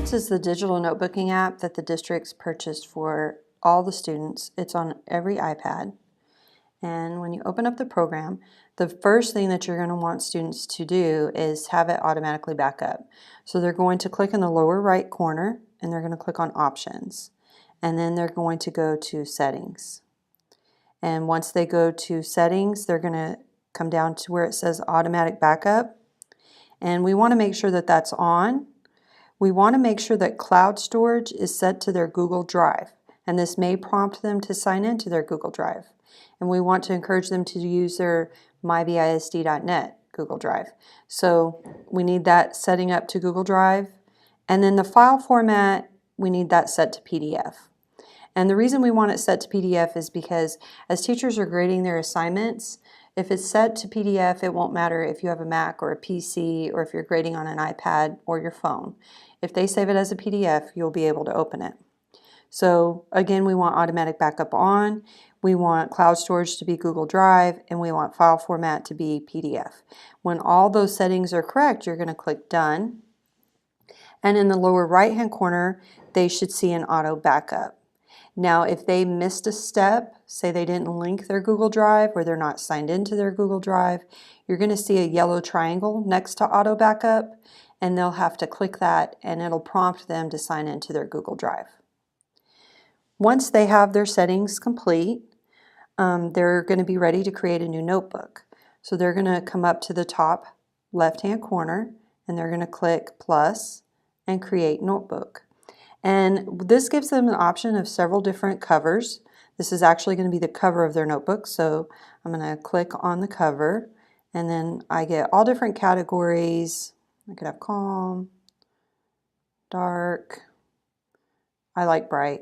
Goodnotes is the digital notebooking app that the districts purchased for all the students. It's on every iPad. And when you open up the program, the first thing that you're going to want students to do is have it automatically back up. So they're going to click in the lower right corner and they're going to click on Options. And then they're going to go to Settings. And once they go to Settings, they're going to come down to where it says Automatic Backup. And we want to make sure that that's on. We want to make sure that cloud storage is set to their Google Drive, and this may prompt them to sign into their Google Drive. And we want to encourage them to use their mybisd.net Google Drive. So we need that setting up to Google Drive. And then the file format, we need that set to PDF. And the reason we want it set to PDF is because as teachers are grading their assignments, if it's set to PDF, it won't matter if you have a Mac or a PC or if you're grading on an iPad or your phone. If they save it as a PDF, you'll be able to open it. So again, we want automatic backup on, we want cloud storage to be Google Drive, and we want file format to be PDF. When all those settings are correct, you're going to click Done. And in the lower right-hand corner, they should see an auto backup. Now, if they missed a step, say they didn't link their Google Drive or they're not signed into their Google Drive, you're going to see a yellow triangle next to auto backup, and they'll have to click that and it'll prompt them to sign into their Google Drive. Once they have their settings complete, they're going to be ready to create a new notebook. So they're going to come up to the top left-hand corner and they're going to click plus and create notebook. And this gives them an option of several different covers. This is actually going to be the cover of their notebook. So I'm going to click on the cover and then I get all different categories. I could have calm, dark, I like bright.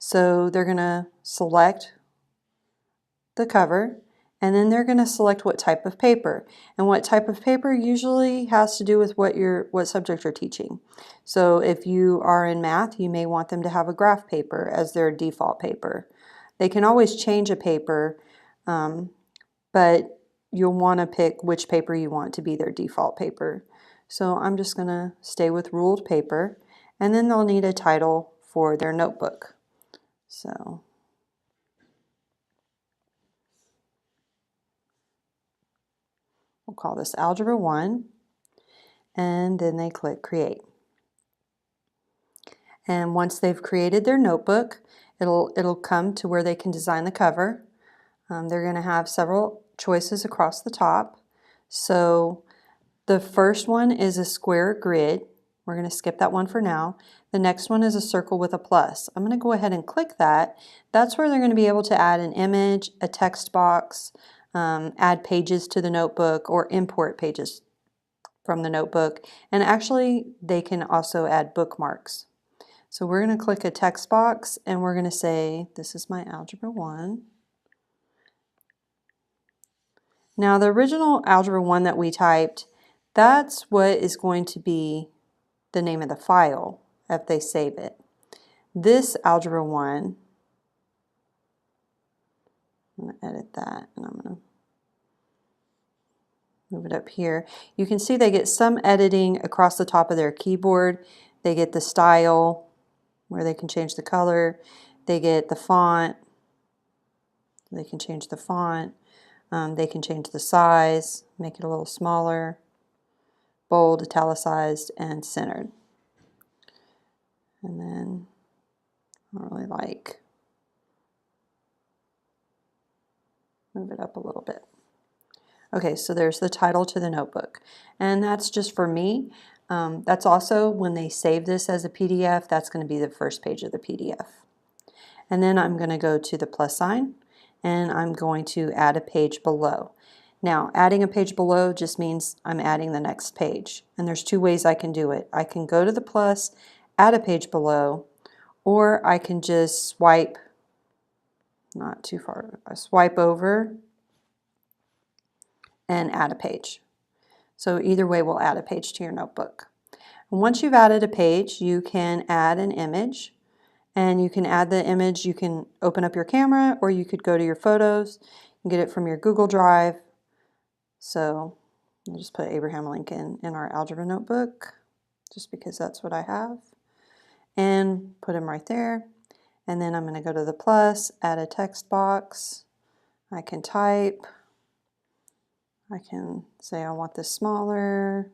So they're going to select the cover and then they're going to select what type of paper. And what type of paper usually has to do with what subject you're teaching. So if you are in math, you may want them to have a graph paper as their default paper. They can always change a paper, but you'll want to pick which paper you want to be their default paper. So I'm just going to stay with ruled paper, and then they'll need a title for their notebook. So we'll call this Algebra 1, and then they click Create. And once they've created their notebook, it'll come to where they can design the cover. They're going to have several choices across the top. So the first one is a square grid. We're going to skip that one for now. The next one is a circle with a plus. I'm going to go ahead and click that. That's where they're going to be able to add an image, a text box, add pages to the notebook, or import pages from the notebook. And actually, they can also add bookmarks. So we're going to click a text box and we're going to say, this is my Algebra 1. Now the original Algebra 1 that we typed, that's what is going to be the name of the file if they save it. This Algebra 1, I'm going to edit that and I'm going to move it up here. You can see they get some editing across the top of their keyboard. They get the style where they can change the color. They get the font. They can change the font. They can change the size, make it a little smaller, bold, italicized, and centered. And then I really like, move it up a little bit. Okay, so there's the title to the notebook. And that's just for me. That's also when they save this as a PDF, that's going to be the first page of the PDF. And then I'm going to go to the plus sign and I'm going to add a page below. Now, adding a page below just means I'm adding the next page. And there's two ways I can do it. I can go to the plus, add a page below, or I can just swipe, not too far, I swipe over and add a page. So either way will add a page to your notebook. And once you've added a page, you can add an image. And you can add the image, you can open up your camera or you could go to your photos and get it from your Google Drive. So I'll just put Abraham Lincoln in our algebra notebook just because that's what I have. and put them right there. And then I'm going to go to the plus, add a text box. I can type. I can say I want this smaller,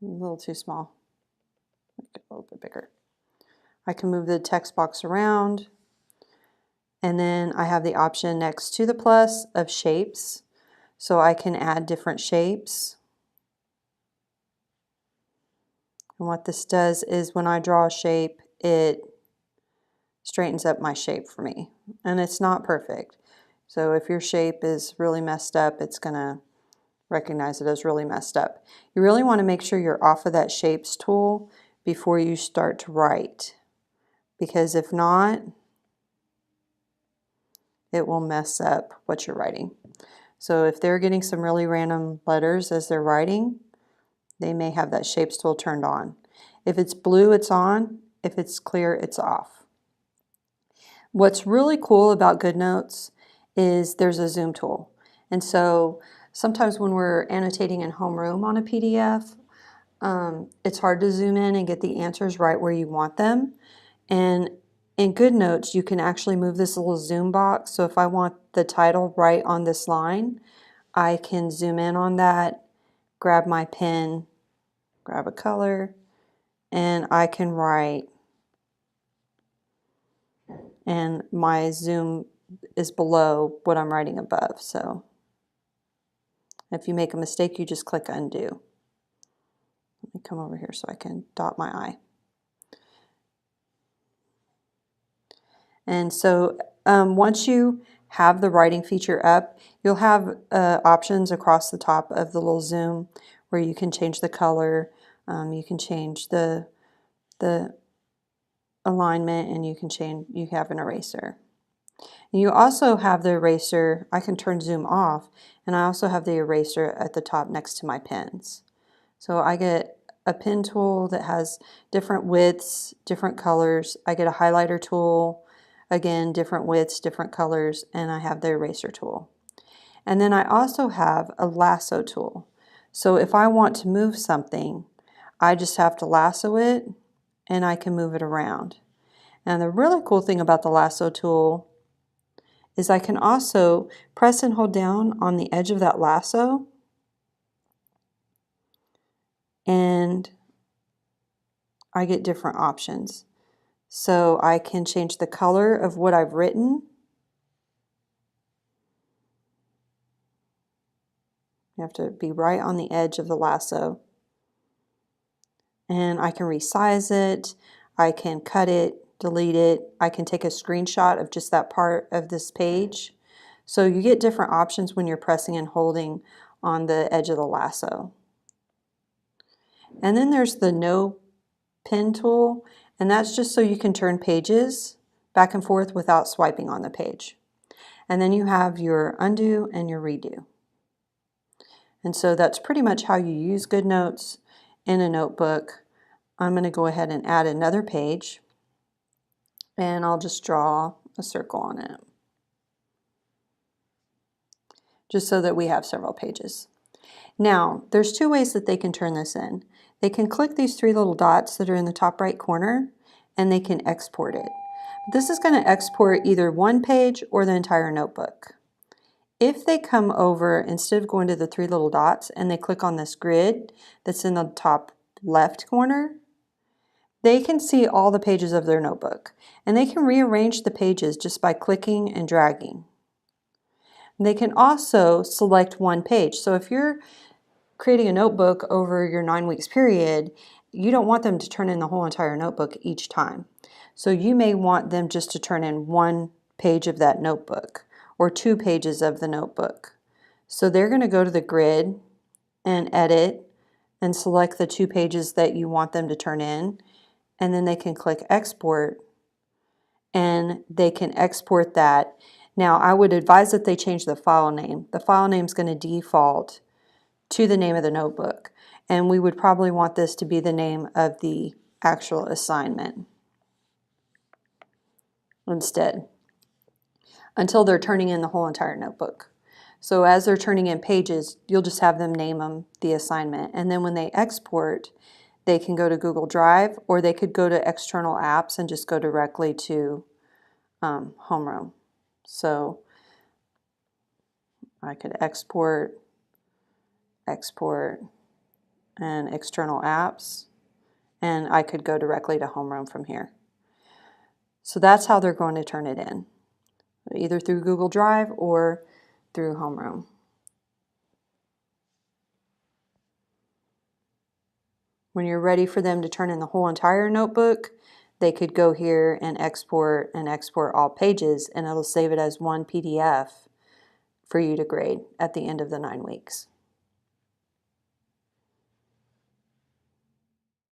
a little too small, make it a little bit bigger. I can move the text box around, and then I have the option next to the plus of shapes, so I can add different shapes. And what this does is when I draw a shape, it straightens up my shape for me, and it's not perfect. So if your shape is really messed up, it's going to recognize it as really messed up. You really want to make sure you're off of that shapes tool before you start to write, because if not, it will mess up what you're writing. So if they're getting some really random letters as they're writing, they may have that shapes tool turned on. If it's blue, it's on. If it's clear, it's off. What's really cool about Goodnotes is there's a zoom tool. And so sometimes when we're annotating in homeroom on a PDF, it's hard to zoom in and get the answers right where you want them. And in Goodnotes, you can actually move this little zoom box. So if I want the title right on this line, I can zoom in on that, grab my pen, grab a color, and I can write. And my zoom is below what I'm writing above. So if you make a mistake, you just click undo. Let me come over here so I can dot my I. And so once you have the writing feature up, you'll have options across the top of the little zoom where you can change the color, you can change the alignment, and you have an eraser. And you also have the eraser. I can turn zoom off, and I also have the eraser at the top next to my pens. So I get a pen tool that has different widths, different colors. I get a highlighter tool, again, different widths, different colors, and I have the eraser tool. And then I also have a lasso tool. So if I want to move something, I just have to lasso it and I can move it around. And the really cool thing about the lasso tool is I can also press and hold down on the edge of that lasso, and I get different options. So I can change the color of what I've written. You have to be right on the edge of the lasso. And I can resize it. I can cut it, delete it. I can take a screenshot of just that part of this page. So you get different options when you're pressing and holding on the edge of the lasso. And then there's the no pen tool, and that's just so you can turn pages back and forth without swiping on the page. And then you have your undo and your redo. And so that's pretty much how you use Goodnotes in a notebook. I'm going to go ahead and add another page, and I'll just draw a circle on it, just so that we have several pages. Now, there's two ways that they can turn this in. They can click these three little dots that are in the top right corner, and they can export it. This is going to export either one page or the entire notebook. If they come over, instead of going to the three little dots, and they click on this grid that's in the top left corner, they can see all the pages of their notebook. And they can rearrange the pages just by clicking and dragging. They can also select one page. So if you're creating a notebook over your 9 weeks period, you don't want them to turn in the whole entire notebook each time. So you may want them just to turn in one page of that notebook or 2 pages of the notebook. So they're going to go to the grid and edit and select the 2 pages that you want them to turn in, and then they can click export and they can export that. Now I would advise that they change the file name. The file name is going to default to the name of the notebook, and we would probably want this to be the name of the actual assignment instead, until they're turning in the whole entire notebook. So as they're turning in pages, you'll just have them name them the assignment, and then when they export, they can go to Google Drive, or they could go to external apps and just go directly to homeroom. So I could export, and external apps, and I could go directly to homeroom from here. So that's how they're going to turn it in, either through Google Drive or through homeroom. When you're ready for them to turn in the whole entire notebook, they could go here and export all pages, and it'll save it as one PDF for you to grade at the end of the 9 weeks.